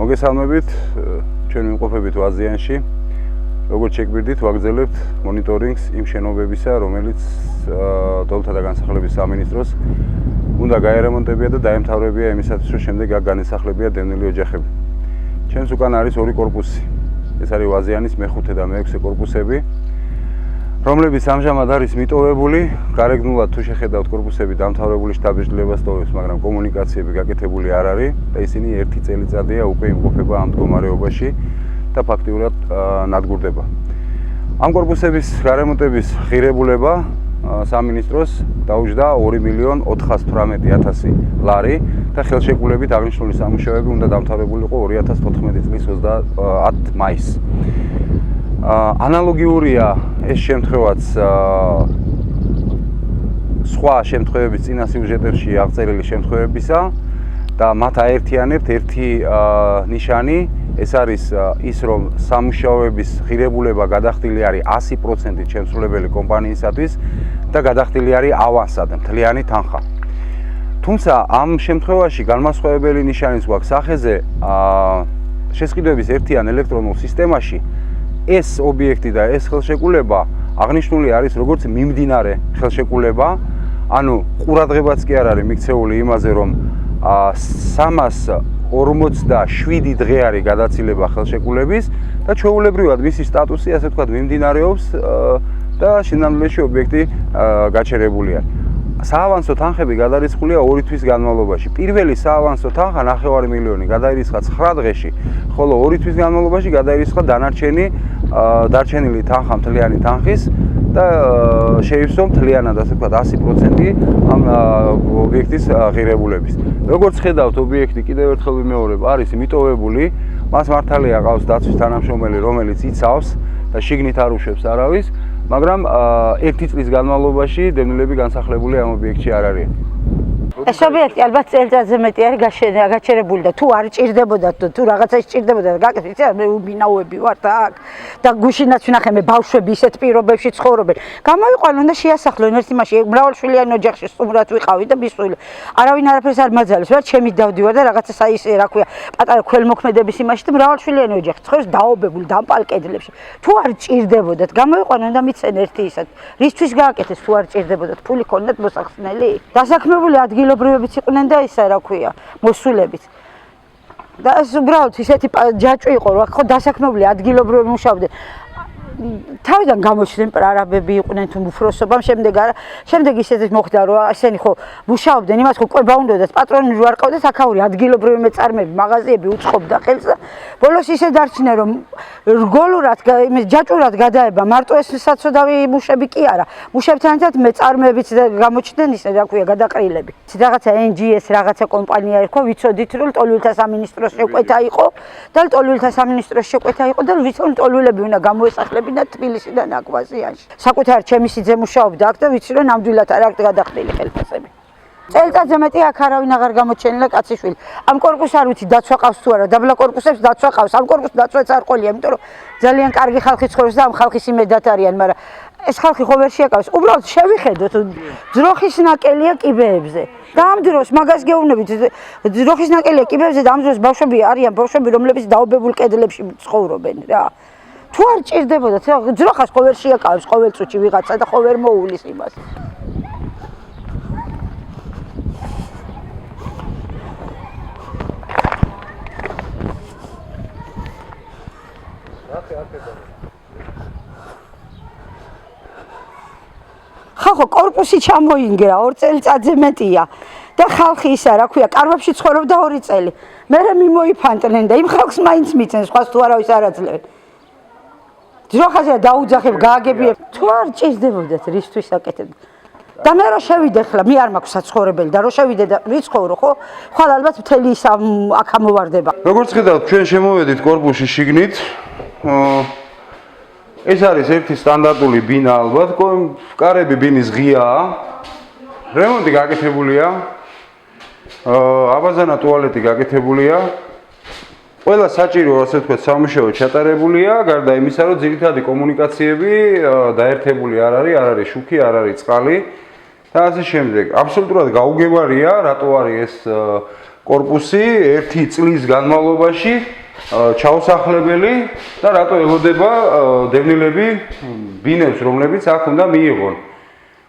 მოგესალმებით, ჩვენ ვიმყოფებით ვაზიანში. როგორც შეგვიძლია ვაგრძელებთ მონიტორინგს იმ შენობებისა, რომელიც დოლთა და განსახლებების სამინისტროს უნდა გაერემონტებია და დაემთავრებია იმისათვის, რომ შემდეგ განესახლებია დევნილი ოჯახები. ჩვენს უკან არის ორი კორპუსი. ეს არის ვაზიანის მე-5 და მე-6 კორპუსები, რომლებიც ამჟამად არის მიტოვებული. გარეგნულად თუ შეხედავთ კორპუსები დამთავრებული შტაბის-ძვლებას ტოვებს, მაგრამ კომუნიკაციები გაკეთებული არ არის და ისინი ერთი წელიწადია უკვე იმყოფება ამ მდგომარეობაში და ფაქტიურად ნადგურდება. ამ კორპუსების გარემონტების ღირებულება სამინისტროს დაუჯდა 2.418.000 ლარი და ხელშეკრულებით აღნიშნული სამუშაოები უნდა დამთავრებულიყო 2014 წლის 30 მაისს. ანალოგიურია ეს შემთხვევაც სხვა შემთხვევების წინა სიუჟეტებში აღწერილი შემთხვევებისა და მათ აერთიანებთ ერთი ნიშანი. ეს არის ის, რომ სამუშაოების ღირებულება გადახდილი არის 100% შემსრულებელი კომპანიისათვის და გადახდილი არის ავანსად, მთლიანი თანხა. თუმცა ამ შემთხვევაში განმასხვავებელი ნიშანის გვაქვს სახეზე შესყიდვების ერთიან ელექტრონულ სისტემაში ეს ობიექტი და ეს ხელშეკრულება აღნიშნული არის როგორც მიმდინარე ხელშეკრულება, ანუ ყურადღებაც კი არ არის მიქცეული იმაზე, რომ 347 დღე არის გადაცილება ხელშეკრულების და ჩვეულებრივად მისი სტატუსი, ასე ვთქვათ, მიმდინარეობს და შინაგანში ობიექტი გაჩერებულია. საავანსო თანხები გადარიცხულია 2 თვის განმავლობაში. პირველი საავანსო თანხა 9 მილიონი გადაირიცხა 9 დღეში, ხოლო 2 თვის განმავლობაში გადაირიცხა დარჩენილი თანხა მთლიანი თანხის და შეივსო მთლიანად, ასე ვთქვათ, 100% ამ ობიექტის ღირებულების. როგორც ხედავთ, ობიექტი კიდევ ერთხელ ვიმეორებ, არის მიტოვებული, მას მართალია ყავს დაცვის თანამშრომელი, რომელიც იცავს და შიგნით არ უშვებს არავის, მაგრამ 1 წლის განმავლობაში დევნილები განსახლებული ამ ობიექტში არ არიან. ეს ობიექტი ალბათ წელიწადზე მეტი არის გაჩერებული და თუ არ ჭირდებოდა თუ რაღაცა ჭირდებოდა გაკეთეთ, მე უბინაოები ვარ და აქ და გუშინაც ვნახე მე ბავშვები ისეთ პირობებში ცხოვრობენ. გამოვიყვანონ და შეასახლონ ერთი მაშინ მრავალშვილიანი ოჯახში სტუმრად ვიყავი და მისული. არავინ არაფერს არ მაძალებს, ვარ ჩემი დავდივარ და რაღაცა ისე რა ქვია, პატარა ქველმოქმედების იმაში და მრავალშვილიანი ოჯახი ცხოვრობს დაობებული დამპალ კედლებში. თუ არ ჭირდებოდათ, გამოვიყვანონ და მიცენ ერთი ისეთ. რისთვის გააკეთეს თუ არ ჭირდებოდათ, ფული ქონდათ მოსახსნელი? დასაქმებული ადგილობრივებიც იყვნენ და ისა რა ქვია, მოსულებით. და ეს უბრალოდ ისეთი ჯაჭვი იყო, რომ ხო დასაქმებული ადგილობრივები მუშაობდნენ. თავიდან გამოჩნდნენ პრარაბები იყვნენ თუ უფროსობამ, შემდეგ ისეთი მოხდა, რომ ესენი ხო მუშაობდნენ, იმას ხო ყვება უნდათ, პატრონი რო არ ყავდეს, აქაური ადგილობრივი მეწარმეები, მაღაზიები უწყობდა ხელს და ბოლოს ისე დარჩნენ, რომ რგოლურად, ჯაჭვურად გადაება, მარტო ეს საცოდავი მუშები კი არა. მუშებთან ერთად მეწარმეებიც გამოჩნდნენ ისე რა ქვია, გადაყრილები. რაღაცა NGS რაღაცა კომპანია ერქვა, ვიცოდით, რომ ლტოლვილთა სამინისტროს შეკვეთა იყო და ლტოლვილთა სამინისტროს შეკვეთა იყო და ვიცი ლტოლვილები უნდა გამოესახლებინა თბილისიდან აქ ვაზიანში. საკუთარ ჩემი სიძე მუშაობდა აქ და ვიცი რომ ნამდვილად არ აქვს გადახდილი ხელფასები. წელიწადზე მეტი აქ არავინ აღარ გამოჩენილა კაციშვილი. ამ კორპუსს არ ვიცი დაცვა ყავს თუ არა, დაბლა კორპუსებს დაცვა ყავს. ამ კორპუსს დაცვაც არ ყოლია, იმიტომ რომ ძალიან კარგი ხალხი ცხოვრობს და ამ ხალხის იმედად არიან, მაგრამ ეს ხალხი ხო ვერ შეაკავს. უბრალოდ შევიხედოთ, ძროხის ნაკელია კიბეებზე. და ამ დროს მაგას გეუბნებით, ძროხის ნაკელია კიბეებზე და ამ დროს ბავშვები არიან, ბავშვები რომლებიც დაობებულ კედლებში ცხოვრობენ რა. თუ არ ჭირდებოდა, ძროხას ხო ვერ შეაკავს ყოველ წუთში ვიღაცა და ხო ვერ მოუვლის იმას. ხალხო კორპუსი ჩამოინგრა 2 წელიწადზე მეტია და ხალხი ისა რა ქვია, კარვებში ცხოვრობდა 2 წელი. მერე მიმოიფანტნენ და იმ ხალხს მაინც მიცენ, სხვას თუ არავის არ აძლევენ. ძროხაზე დაუძახებ, გააგებიებ, თუ არ ჭირდებოდათ რისთვის აკეთებ. და მე რო შევიდე ხლა, მე არ მაქვს საცხოვრებელი და რო შევიდე და ვიცხოვრო, ხო? ხვალ ალბათ მთელი ის აქ ამოვარდება. როგორც ხედავთ, ჩვენ შემოვედით კორპუსში შიგნით. ეს არის ერთი სტანდარტული ბინა ალბათ, კარები ბინის ღიაა. რემონტი გაკეთებულია. აბაზანა ტუალეტი გაკეთებულია. ყველა საჭირო, ასე ვთქვათ, სამუშაო ჩატარებულია, გარდა იმისა, რომ ძირითადი კომუნიკაციები დაერთებული არ არის შუქი, არ არის წყალი და ასე შემდეგ. აბსოლუტურად გაუგებარია, რატო არის ეს კორპუსი 1 წლის განმავლობაში ჩაუსახლებელი და რატო ელოდება დევნილები ბინებს, რომლებიც აქ უნდა მიიღონ.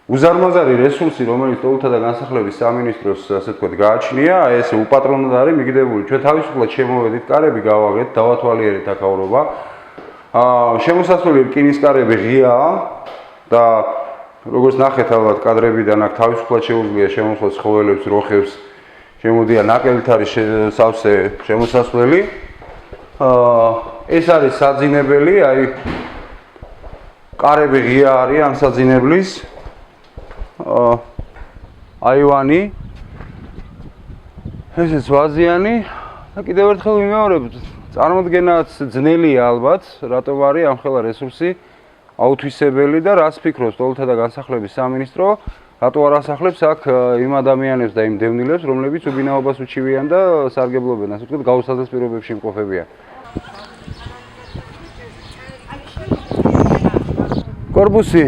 უზარმაზარი რესურსი, რომელიც ტოლთა და განსახლების სამინისტროს, ასე ვთქვათ, გააჩნია, ეს უპატრონოდ არის მიგდებული. ჩვენ თავისუფლად შემოვედით, კარები გავაღეთ, დავათვალიერეთ აქაურობა. შემოსასვლელი რკინის კარები ღიაა და როგორც ნახეთ ალბათ კადრებიდან აქ თავისუფლად შეუძლია შემოსვლა ცხოველებს, როხებს, შემოდიან ნაკელით არის სავსე შემოსასვლელი. ეს არის საძინებელი, აი კარები ღია არის ამ საძინებლის. აივანი ესეც ვაზიანი და კიდევ ერთხელ ვიმეორებ, წარმოდგენაც ძნელია ალბათ, რატომ არის ამხელა რესურსი აუთვისებელი და რას ფიქრობს ტოლთა და განსახლების სამინისტრო, რატო არ ასახლებს აქ იმ ადამიანებს და იმ დევნილებს, რომლებიც უბინაობას უჩივიან და სარგებლობენ, ასე ვთქვათ, გაუსაზრდელ პირობებში იმყოფებიან. კორპუსი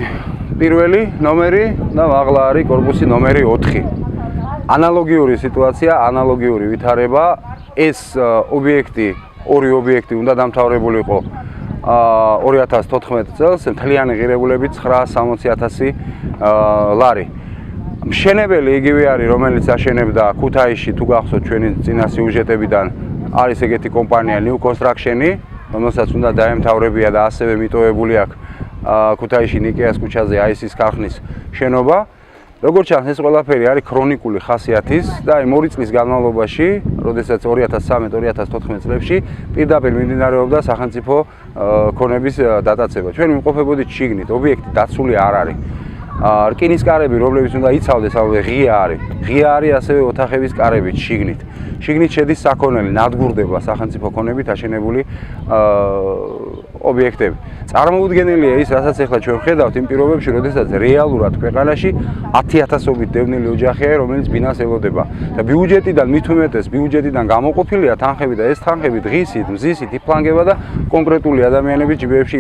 პირველი ნომერი და მაღლა არის კორპუსი ნომერი 4. ანალოგიური სიტუაცია, ანალოგიური ვითარება. ეს ობიექტი, ორი ობიექტი უნდა დამთავრებულიყო 2014 წელს, მთლიანი ღირებულებით 960.000 ლარი. მშენებელი იგივე არის, რომელიც აშენებდა ქუთაისში, თუ გახსოვთ ჩვენი წინა სიუჟეტებიდან, არის ეგეთი კომპანია New Construction, რომელსაც უნდა დაემთავრებია და ასევე მიტოვებული აქვს ქუთაისში ნიკეას ქუჩაზე აისის ქარხნის შენობა. როგორც ჩანს, ეს ყველაფერი არის ქრონიკული ხასიათის და აი 2 წლის განმავლობაში, როდესაც 2013-2014 წლებში პირდაპირ მიმდინარეობდა სახელმწიფო ქონების დატაცება. ჩვენ ვიმყოფებოდით შიგნით, ობიექტი დაცული არ არის. რკინის კარები, რომლებიც უნდა იცავდეს, ღია არის. ღია არის ასევე ოთახების კარებით შიგნით. შიგნით შედის საქონელი, ნადგურდება სახელმწიფო ქონებით აშენებული ობიექტები. წარმოუდგენელია ის, რასაც ახლა ჩვენ ვხედავთ იმ პირობებში, როდესაც რეალურად ქვეყანაში 10,000-ობით დევნილი ოჯახია, რომელიც ბინას ელოდება. და ბიუჯეტიდან მით უმეტეს, ბიუჯეტიდან გამოყოფილია თანხები და ეს თანხები დღისით, მზისით იფლანგება და კონკრეტული ადამიანების ჯიბეებში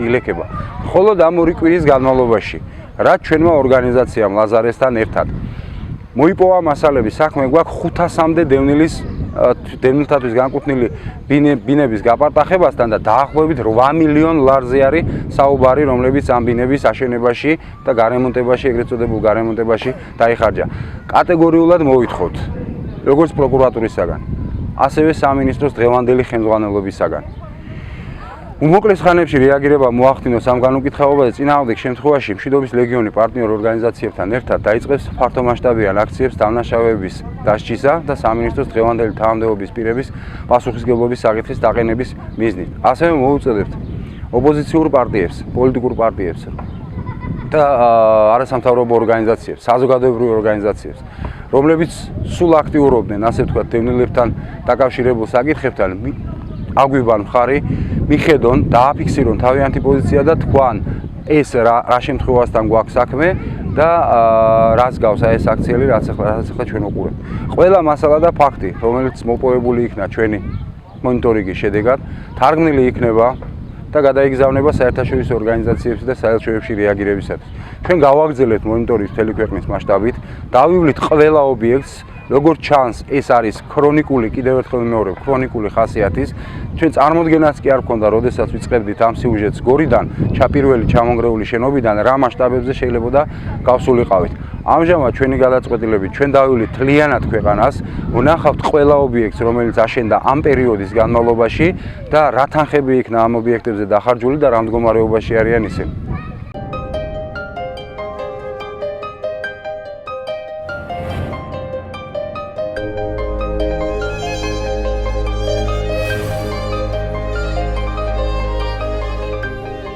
ილექება. მხოლოდ ამ 2 კვირის განმავლობაში, რაც ჩვენმა ორგანიზაციამ ლაზარესთან ერთად მოიპოვა მასალები, საქმე გვაქვს 500-მდე დევნილთათვის განკუთვნილი ბინების გაპარტახებასთან და დაახლოებით 8 მილიონ ლარზე არის საუბარი, რომლებიც ამ ბინების აშენებაში და გარემონტებაში, ეგრეთ წოდებულ გარემონტებაში დაიხარჯა. კატეგორიულად მოვითხოვთ, როგორც პროკურატურისაგან, ასევე სამინისტროს დღევანდელი ხელმძღვანელობისაგან. უმოკლეს ხანებში რეაგირება მოახდინოს ამ განუკითხაობაზე, წინააღმდეგ შემთხვევაში მშვიდობის ლეგიონი პარტნიორ ორგანიზაციებთან ერთად დაიწყებს ფართომასშტაბიან აქციებს დამნაშავეების დასჯისა და სამინისტროს დღევანდელი თანამდებობის პირების პასუხისმგებლობის საკითხის დაყენების მიზნით. ასევე მოუწოდებთ ოპოზიციურ პარტიებს, პოლიტიკურ პარტიებს და არასამთავრობო ორგანიზაციებს, საზოგადოებრივ ორგანიზაციებს, რომლებიც სულ აქტიურობდნენ, ასე ვთქვათ, დევნილებთან დაკავშირებულ საკითხებთან, აგვიბან მხარი, მიხედონ, დააფიქსირონ თავიანთი პოზიცია და თქვან ეს რა შემთხვევასთან გვაქვს საქმე და რას გავს ეს აქციელი, რაც ახლა ჩვენ ვუყურებთ. ყველა მასალა და ფაქტი, რომელიც მოპოვებული იქნა ჩვენი მონიტორინგის შედეგად, თარგმნილი იქნება და გადაიგზავნება საერთაშორისო ორგანიზაციებში და საელჩოებში რეაგირებისათვის. ჩვენ გავაგრძელებთ მონიტორინგს მთელი ქვეყნის მასშტაბით, დავივლით ყველა ობიექტს, როგორც ჩანს, ეს არის ქრონიკული, კიდევ ერთხელ ვიმეორებ, ქრონიკული ხასიათის. ჩვენ წარმოდგენაც კი არ გქონდა, როდესაც ვიწყებდით ამ სიუჟეტს გორიდან, ჩაპირველი ჩამონგრეული შენობიდან, რა მასშტაბებზე შეიძლება გავსულიყავით. ამჟამად ჩვენი გადაწყვეტილებით, ჩვენ დავივლით მთლიანად ქვეყანას, ვნახავთ ყველა ობიექტს, რომელიც აშენდა ამ პერიოდის განმავლობაში და რა თანხები იქნა ამ ობიექტებზე დახარჯული და რა მდგომარეობაში არიან ისინი.